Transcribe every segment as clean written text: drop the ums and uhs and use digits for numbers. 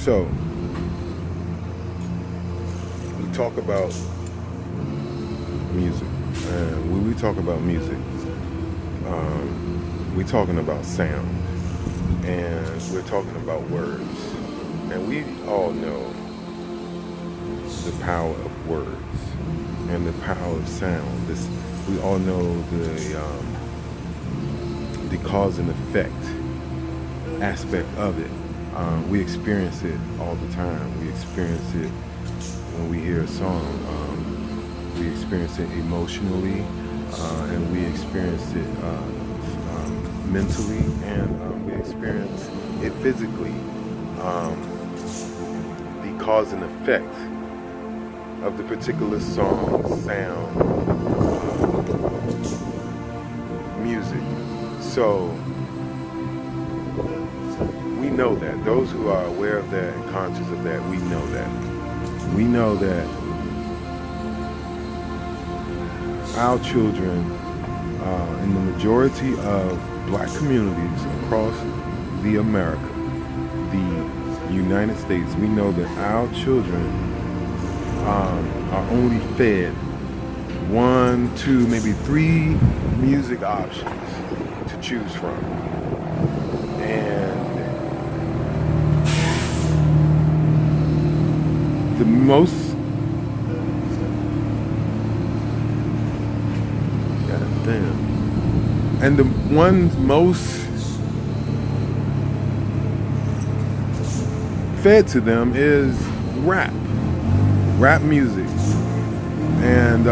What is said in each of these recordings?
So, we talk about music. And when we talk about music, we're talking about sound. And we're talking about words. And we all know the power of words and the power of sound. We all know the cause and effect aspect of it. We experience it all the time. We experience it when we hear a song. We experience it emotionally, and we experience it mentally, and we experience it physically. The cause and effect of the particular song, sound, music. So we know that. Those who are aware of that and conscious of that, we know that. We know that our children, in the majority of black communities across the America, the United States, we know that our children are only fed 1, 2, maybe 3 music options to choose from. And the most and the ones most fed to them is rap music. And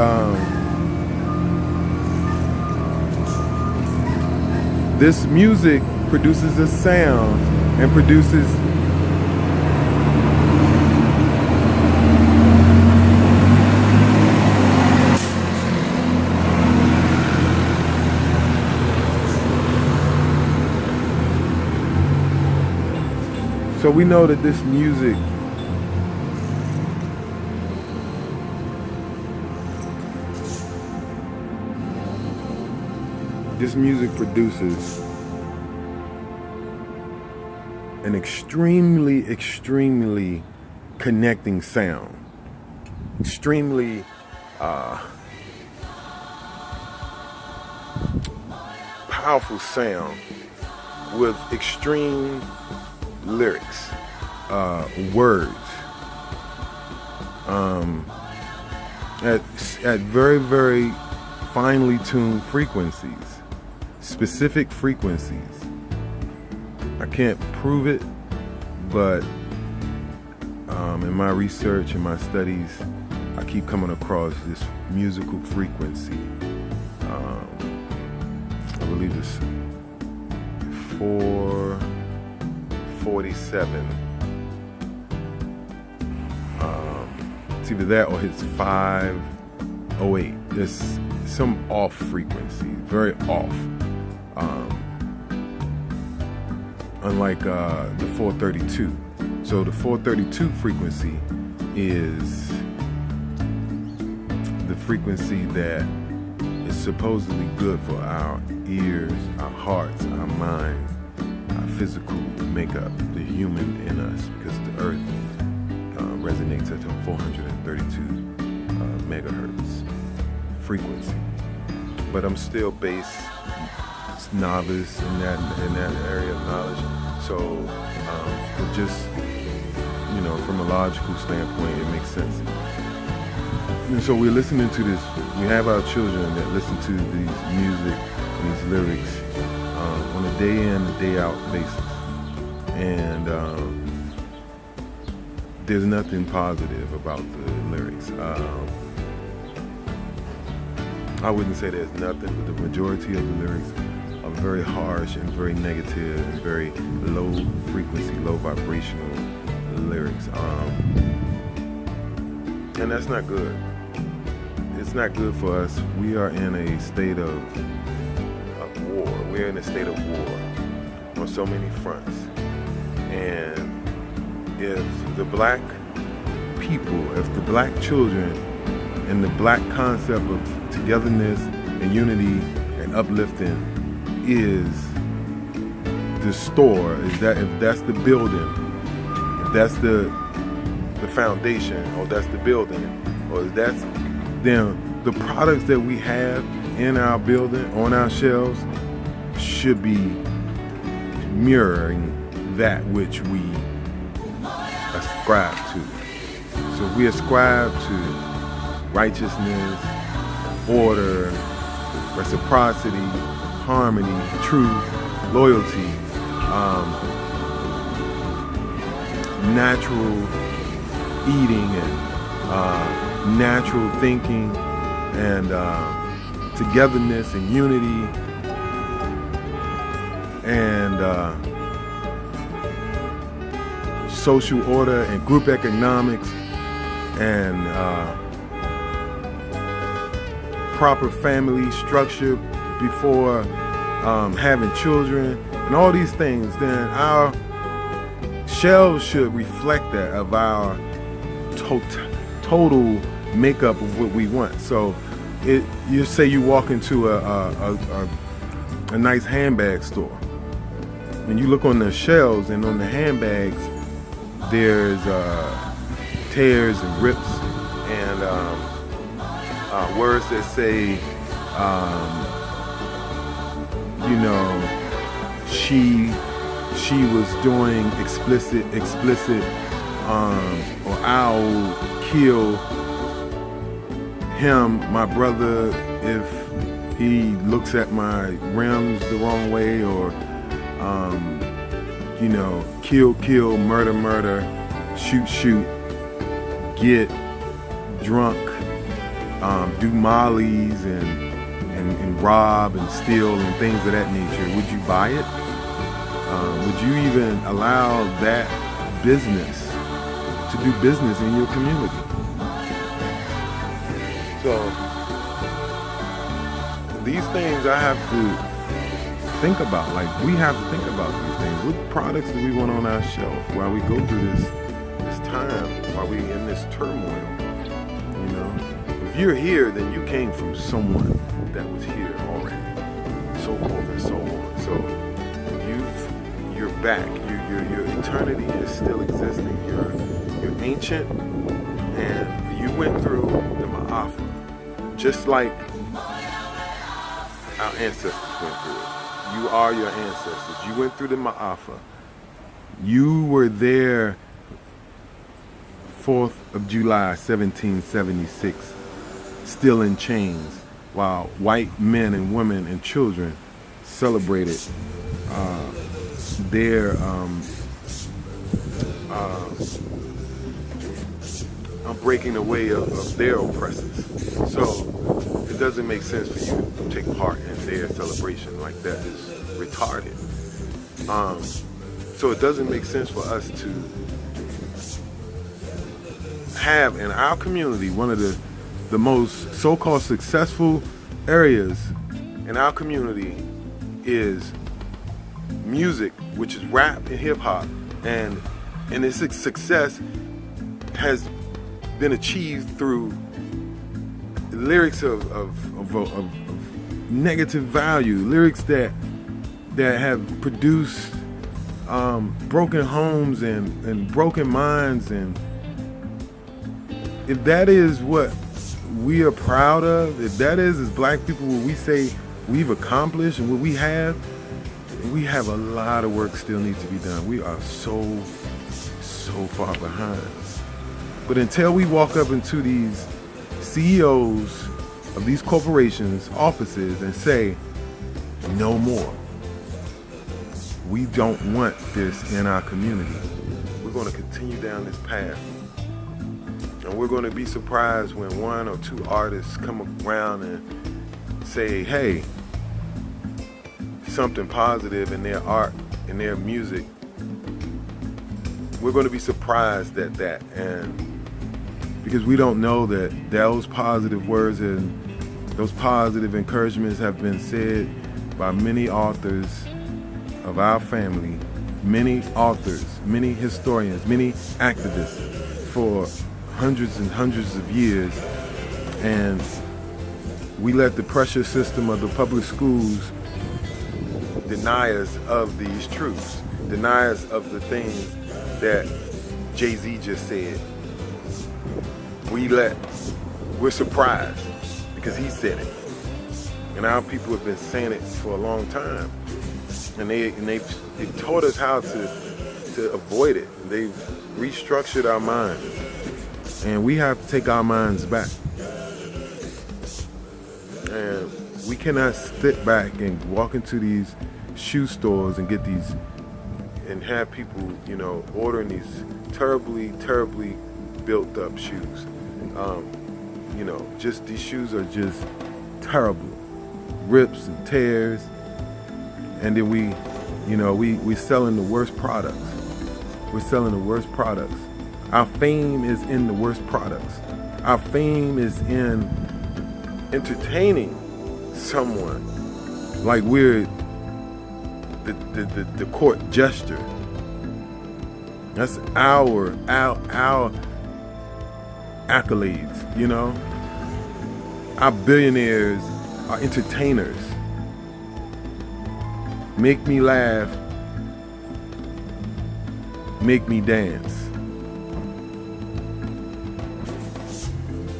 this music produces a sound and produces so we know that this music produces an extremely connecting sound. Extremely powerful sound with extreme lyrics, words, at very finely tuned frequencies, specific frequencies. I can't prove it, but in my research and my studies, I keep coming across this musical frequency. I believe it's 447. It's either that or it's 508. There's some off frequency, very off. Unlike the 432. So the 432 frequency is the frequency that is supposedly good for our ears, our hearts, our minds, our physical makeup, the human in us, because the earth resonates at a 432 megahertz frequency. But I'm still base novice in that area of knowledge. So it just, from a logical standpoint, it makes sense. And so we're listening to this. We have our children that listen to these music, these lyrics on a day in, a day out basis. And there's nothing positive about the lyrics. I wouldn't say there's nothing, but the majority of the lyrics are very harsh and very negative and very low frequency, low vibrational lyrics. And that's not good. It's not good for us. We are in a state of war. We're in a state of war on so many fronts. And if the black people, if the black children and the black concept of togetherness and unity and uplifting is the store, if that's the building, if that's the foundation, or that's the building, or that's then the products that we have in our building on our shelves should be mirroring that which we ascribe to. So we ascribe to righteousness, order, reciprocity, harmony, truth, loyalty, natural eating, and natural thinking, and togetherness and unity, and social order and group economics, and proper family structure before having children, and all these things, then our shelves should reflect that of our total makeup of what we want. So you say you walk into a nice handbag store, and you look on the shelves, and on the handbags there's tears and rips and words that say she was doing explicit, or I'll kill him, my brother, if he looks at my rims the wrong way, or kill, murder, shoot, get drunk, do mollies and rob and steal and things of that nature. Would you buy it? Would you even allow that business to do business in your community? So these things I have to think about. Like, we have to think about these things. What products do we want on our shelf while we go through this time, while we in this turmoil? If you're here, then you came from someone that was here already, so forth and so on. So you're back. Your eternity is still existing. You're ancient, and you went through the Ma'afa, just like our ancestors went through it. You are your ancestors. You went through the Ma'afa. You were there 4th of July, 1776, still in chains, while white men and women and children celebrated their breaking away of their oppressors. So it doesn't make sense for you to take part in their celebration. Like, that is retarded. So it doesn't make sense for us to have in our community one of the most so-called successful areas in our community is music, which is rap and hip-hop, and its success has been achieved through lyrics of negative value, lyrics that have produced broken homes and broken minds. And if that is what we are proud of, if that is as black people what we say we've accomplished and what we have a lot of work still needs to be done. We are so far behind. But until we walk up into these CEOs of these corporations' offices and say, no more, we don't want this in our community, we're going to continue down this path. And we're going to be surprised when one or two artists come around and say, hey, something positive in their art, in their music. We're going to be surprised at that, and because we don't know that those positive words and those positive encouragements have been said by many authors of our family, many authors, many historians, many activists for hundreds and hundreds of years. And we let the pressure system of the public schools deny us of these truths, deny us of the things that Jay-Z just said. We're surprised because he said it. And our people have been saying it for a long time. And they've taught us how to avoid it. They've restructured our minds. And we have to take our minds back. And we cannot sit back and walk into these shoe stores and get these, and have people, you know, ordering these terribly, terribly built up shoes. You know, just these shoes are just terrible. Rips and tears. And then we selling the worst products. We're selling the worst products. Our fame is in the worst products. Our fame is in entertaining someone like we're the court gesture. That's our accolades, you know. Our billionaires are entertainers. Make me laugh, make me dance,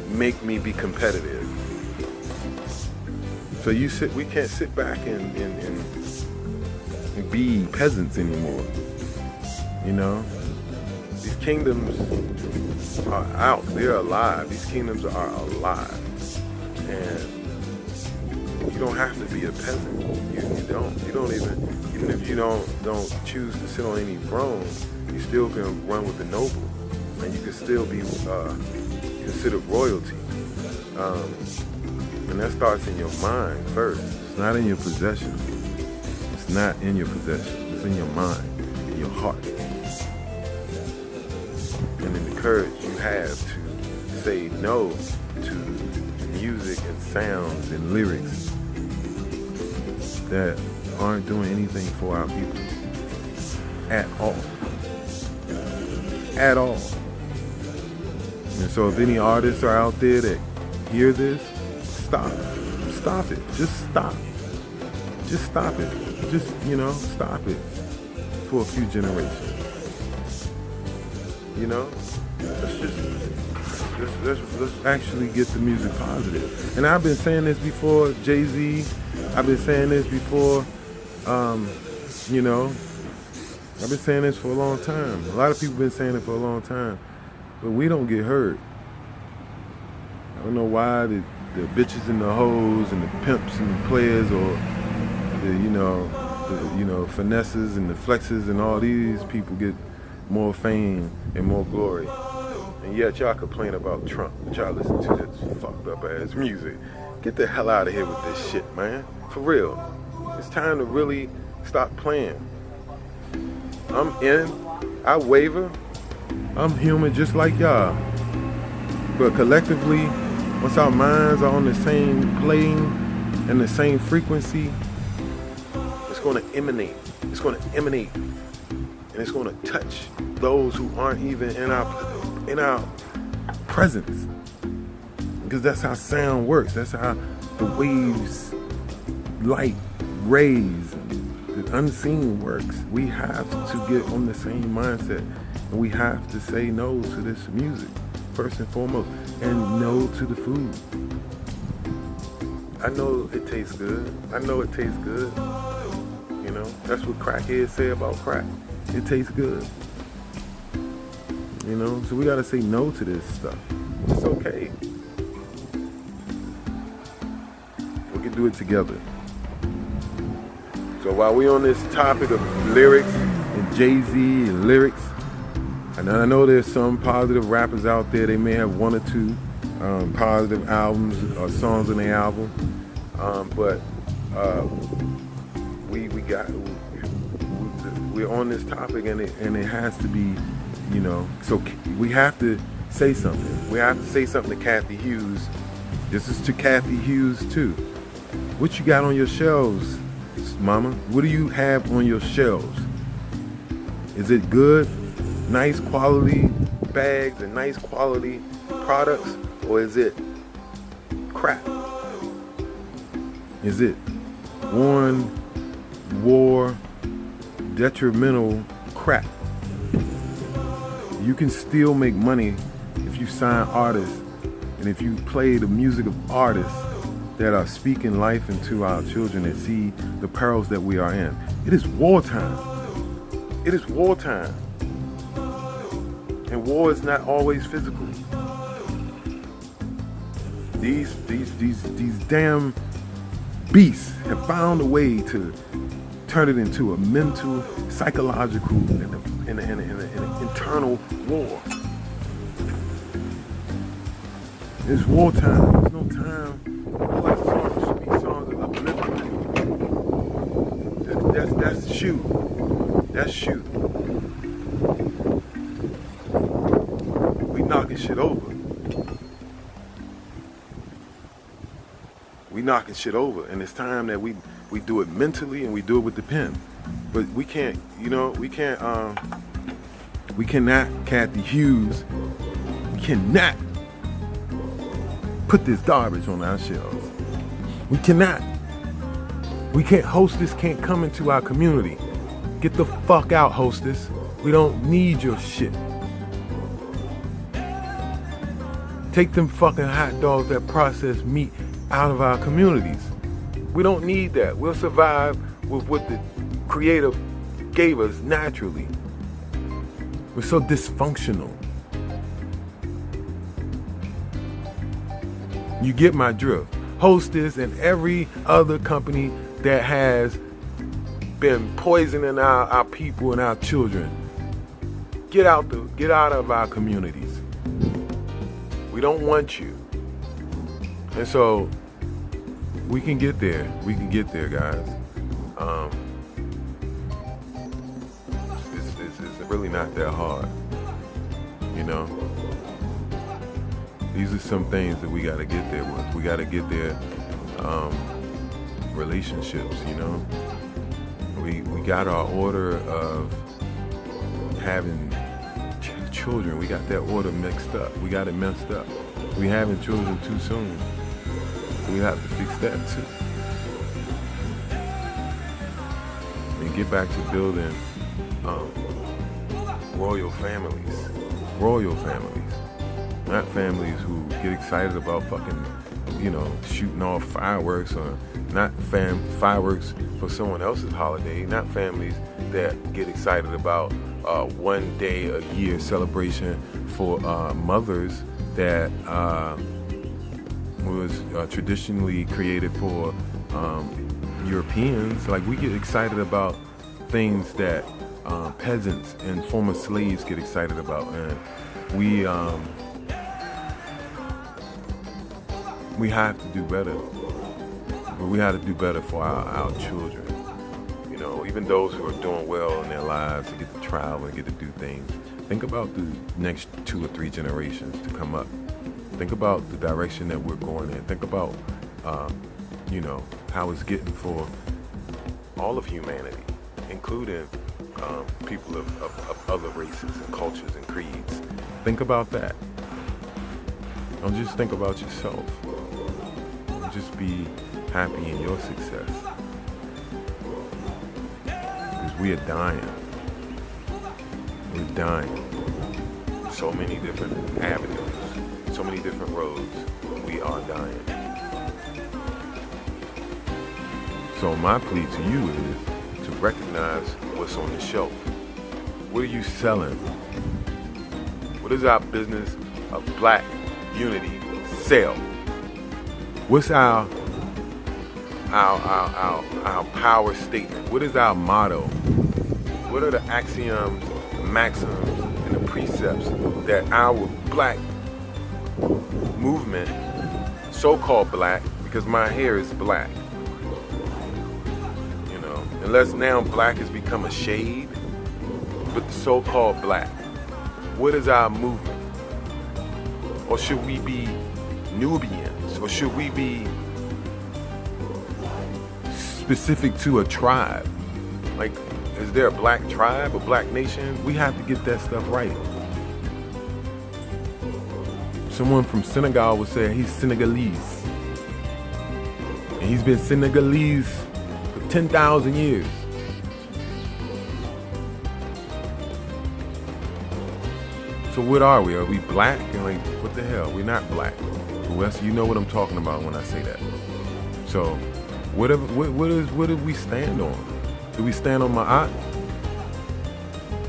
make me be competitive. So we can't sit back and be peasants anymore. You know, these kingdoms are out. They're alive. These kingdoms are alive, and you don't have to be a peasant. You don't even if you don't choose to sit on any throne, you still can run with the noble, and you can still be considered royalty. And that starts in your mind first. It's not in your possession. It's not in your possession. It's in your mind, in your heart. And in the courage you have to say no to music and sounds and lyrics that aren't doing anything for our people at all. At all. And so if any artists are out there that hear this, stop it. Just stop it. Just, stop it for a few generations. You know, let's actually get the music positive. And I've been saying this before, Jay-Z. I've been saying this before. I've been saying this for a long time. A lot of people been saying it for a long time, but we don't get heard. I don't know why the bitches and the hoes and the pimps and the players, or the finesses and the flexes and all these people get more fame and more glory. And yet y'all complain about Trump, but y'all listen to this fucked up ass music. Get the hell out of here with this shit, man. For real. It's time to really stop playing. I waver. I'm human just like y'all. But collectively, once our minds are on the same plane and the same frequency, it's going to emanate. It's going to emanate. And it's going to touch those who aren't even in our presence. Because that's how sound works. That's how the waves, light, rays, the unseen works. We have to get on the same mindset. And we have to say no to this music, first and foremost. And no to the food. I know it tastes good. I know it tastes good. You know, that's what crackheads say about crack. It tastes good. You know, so we gotta say no to this stuff. It's okay. We can do it together. So while we're on this topic of lyrics and Jay-Z and lyrics, and I know there's some positive rappers out there. They may have one or two positive albums or songs on their album, but we're on this topic, and it has to be, So we have to say something. We have to say something to Cathy Hughes. This is to Cathy Hughes too. What you got on your shelves, Mama? What do you have on your shelves? Is it good? Nice quality bags and nice quality products, or is it crap? Is it war, detrimental crap? You can still make money if you sign artists and if you play the music of artists that are speaking life into our children and see the perils that we are in. It is wartime. It is wartime. And war is not always physical. These damn beasts have found a way to turn it into a mental, psychological, and an internal war. It's wartime. There's no time. All that songs should be songs of upliftment. That's shoot. That's shoot. We knocking shit over. We knocking shit over, and it's time that we do it mentally and we do it with the pen. But we can't, we cannot, Kathy Hughes, we cannot put this garbage on our shelves. We cannot. We can't. Hostess can't come into our community. Get the fuck out, Hostess. We don't need your shit. Take them fucking hot dogs, that processed meat, out of our communities. We don't need that. We'll survive with what the Creator gave us naturally. We're so dysfunctional. You get my drift. Hostess and every other company that has been poisoning our people and our children, get out of our communities. We don't want you. And so we can get there. We can get there, guys. It's really not that hard. These are some things that we got to get there with. We got to get there. Relationships, We got our order of having children. We got that order mixed up. We got it messed up. We having children too soon. We have to fix that too. And get back to building royal families. Royal families. Not families who get excited about fucking, shooting off fireworks, or not fireworks for someone else's holiday. Not families that get excited about one day a year celebration for mothers that was traditionally created for Europeans. Like, we get excited about things that peasants and former slaves get excited about, and we have to do better. But we have to do better for our children. Even those who are doing well in their lives, to get to travel and get to do things. Think about the next 2 or 3 generations to come up. Think about the direction that we're going in. Think about, how it's getting for all of humanity, including people of other races and cultures and creeds. Think about that. Don't just think about yourself. Just be happy in your success. Because we are dying. We're dying. So many different avenues, so many different roads. We are dying. So my plea to you is to recognize what's on the shelf. What are you selling? What is our business of Black unity sell? What's our power statement? What is our motto? What are the axioms, maxims, and the precepts that our Black movement, so-called Black, because my hair is black, unless now Black has become a shade, but the so-called Black, what is our movement? Or should we be Nubians? Or should we be specific to a tribe? Like, is there a Black tribe, a Black nation? We have to get that stuff right. Someone from Senegal would say he's Senegalese. And he's been Senegalese for 10,000 years. So what are we? Are we black? And like, what the hell? We're not black. Wes, you know what I'm talking about when I say that. So, what do we stand on? Do we stand on Ma'at?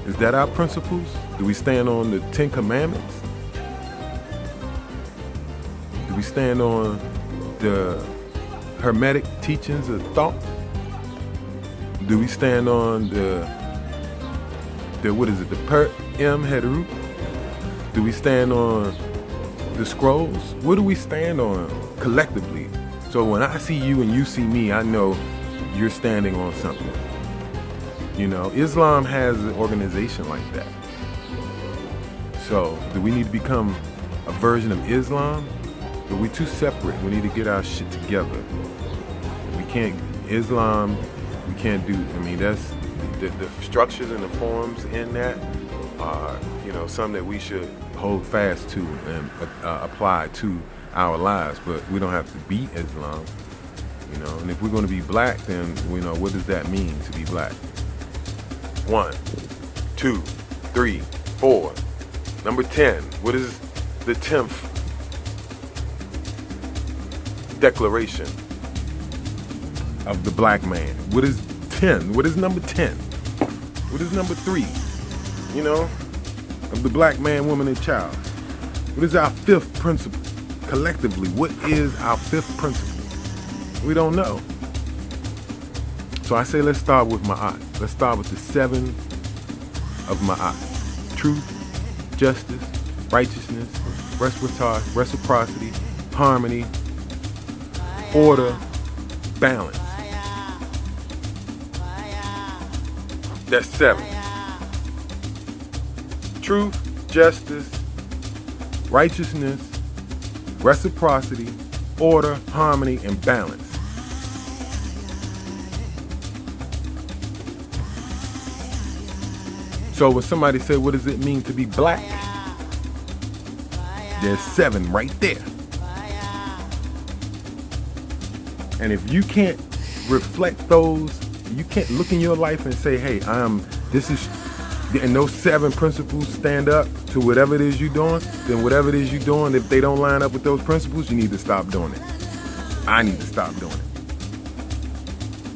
Is that our principles? Do we stand on the Ten Commandments? Do we stand on the Hermetic teachings of thought? Do we stand on the what is it, the Per Em Heru? Do we stand on the scrolls? What do we stand on collectively? So when I see you and you see me, I know you're standing on something. You know, Islam has an organization like that. So do we need to become a version of Islam? But we're too separate. We need to get our shit together. We can't, Islam, we can't do, I mean, that's, the structures and the forms in that are, you know, some that we should hold fast to and apply to our lives. But we don't have to beat Islam, you know. And if we're going to be black, then, you know, what does that mean to be black? 1, 2, 3, 4. Number 10. What is the 10th declaration of the black man? What is 10? What is number 10? What is number 3? You know, of the black man, woman, and child. What is our 5th principle? Collectively, what is our 5th principle? We don't know. So I say let's start with Ma'at. Let's start with the 7 of Ma'at. Truth, justice, righteousness, reciprocity, harmony, order, balance. That's 7. Truth, justice, righteousness, reciprocity, order, harmony, and balance. So when somebody say, what does it mean to be black? There's 7 right there. And if you can't reflect those, you can't look in your life and say, hey, and those 7 principles stand up to whatever it is you're doing, then whatever it is you're doing, if they don't line up with those principles, you need to stop doing it. I need to stop doing it.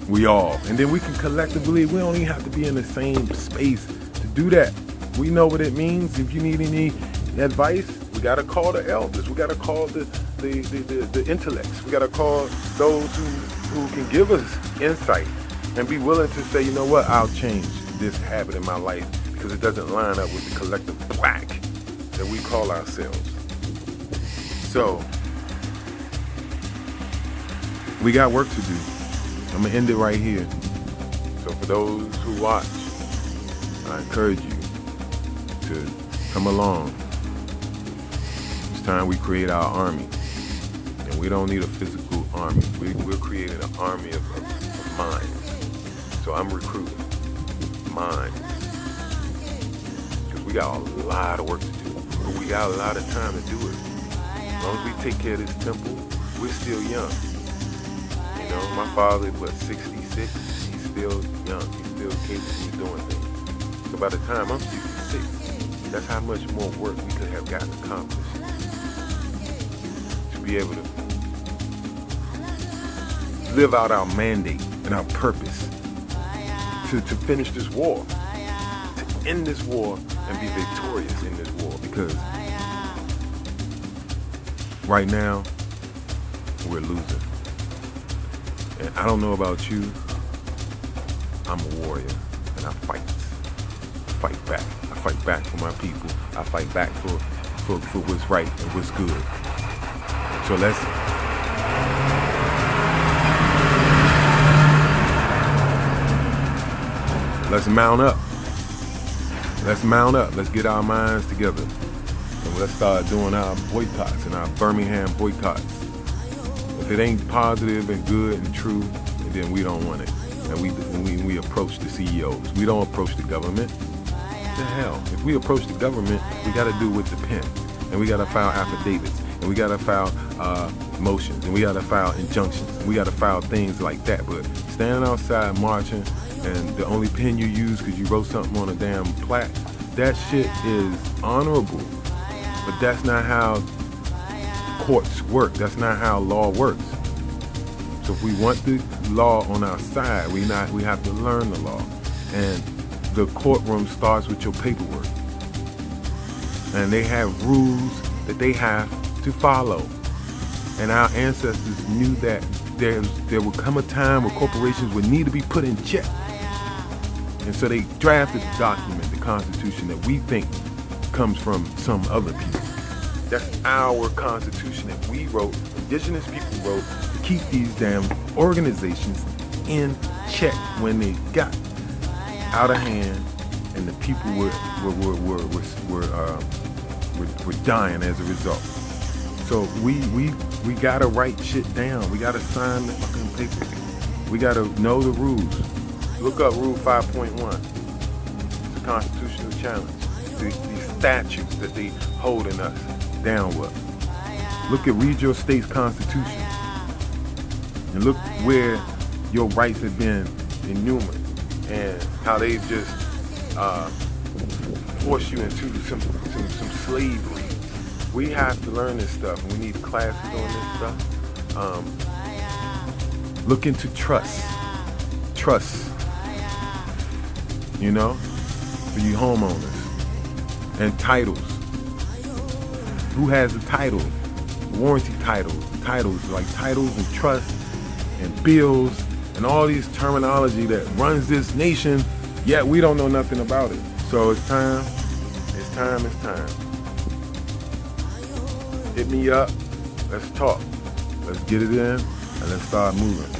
We all. And then we can collectively, we don't even have to be in the same space to do that. We know what it means. If you need any advice, we got to call the elders. We got to call the intellects. We got to call those who can give us insight and be willing to say, you know what, I'll change this habit in my life because it doesn't line up with the collective black that we call ourselves. So, we got work to do. I'm going to end it right here. So for those who watch, I encourage you to come along. It's time we create our army. And we don't need a physical army. We're creating an army of minds. So I'm recruiting minds. Because we got a lot of work to do. But we got a lot of time to do it. As long as we take care of this temple, we're still young. You know, my father, 66, he's still young. He's still capable of doing things. So by the time I'm 66, that's how much more work we could have gotten accomplished. To be able to live out our mandate and our purpose. To finish this war. To end this war and be victorious in this war. Because right now, we're losing. And I don't know about you, I'm a warrior, and I fight. I fight back. I fight back for my people. I fight back for what's right and what's good. So let's mount up. Let's mount up. Let's get our minds together. And let's start doing our boycotts and our Birmingham boycotts. If it ain't positive and good and true, then we don't want it. And we approach the CEOs. We don't approach the government. What the hell? If we approach the government, we got to do with the pen. And we got to file affidavits. And we got to file motions. And we got to file injunctions. And we got to file things like that. But standing outside marching, and the only pen you use because you wrote something on a damn plaque, That shit is honorable, but that's not how courts work. That's not how law works. So if we want the law on our side, we have to learn the law. And the courtroom starts with your paperwork. And they have rules that they have to follow. And our ancestors knew that there would come a time where corporations would need to be put in check. And so they drafted the document, the Constitution, that we think comes from some other people. That's our Constitution that we wrote, indigenous people wrote, to keep these damn organizations in check when they got out of hand and the people were dying as a result. So we gotta write shit down. We gotta sign the fucking paper. We gotta know the rules. Look up Rule 5.1. It's a constitutional challenge. These statutes that they holding us down with. Read your state's constitution. And look where your rights have been enumerated and how they just force you into some slavery. We have to learn this stuff. We need classes on this stuff. Look into trust. You know, for you homeowners. And titles. Who has the title? Warranty titles. Titles like titles and trust and bills and all these terminology that runs this nation, yet we don't know nothing about it. So it's time. Hit me up. Let's talk. Let's get it in and let's start moving.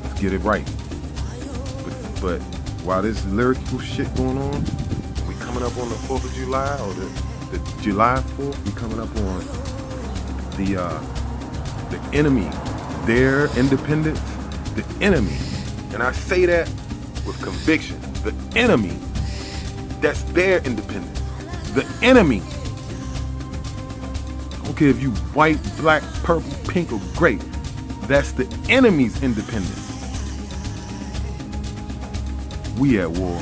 Let's get it right. But while this lyrical shit going on, we coming up on the 4th of July or the July 4th, we coming up on the enemy, their independence, the enemy. And I say that with conviction. The enemy, that's their independence. The enemy. I don't care if you white, black, purple, pink, or gray. That's the enemy's independence. We at war.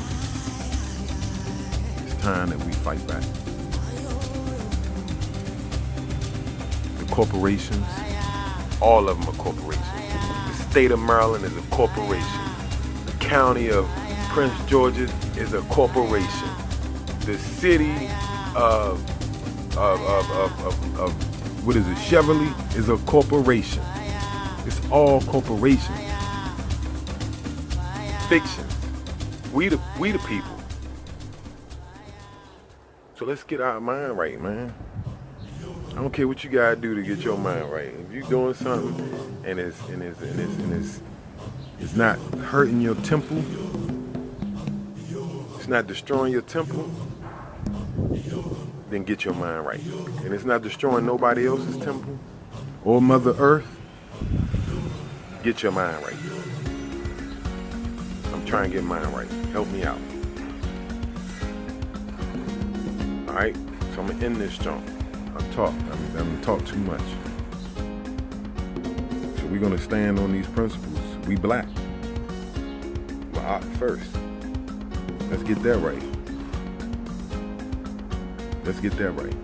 It's time that we fight back. The corporations, all of them are corporations. The state of Maryland is a corporation. The county of Prince George's is a corporation. The city of what is it, Cheverly is a corporation. It's all corporations. Fiction. We the people. So let's get our mind right, man. I don't care what you gotta do to get your mind right. If you're doing something and it's not hurting your temple, it's not destroying your temple, then get your mind right. And it's not destroying nobody else's temple or Mother Earth, get your mind right. I'm trying to get mine right. Help me out. Alright, so I'm gonna end this jump. I'm gonna talk too much. So we're gonna stand on these principles. We black. First. Let's get that right. Let's get that right.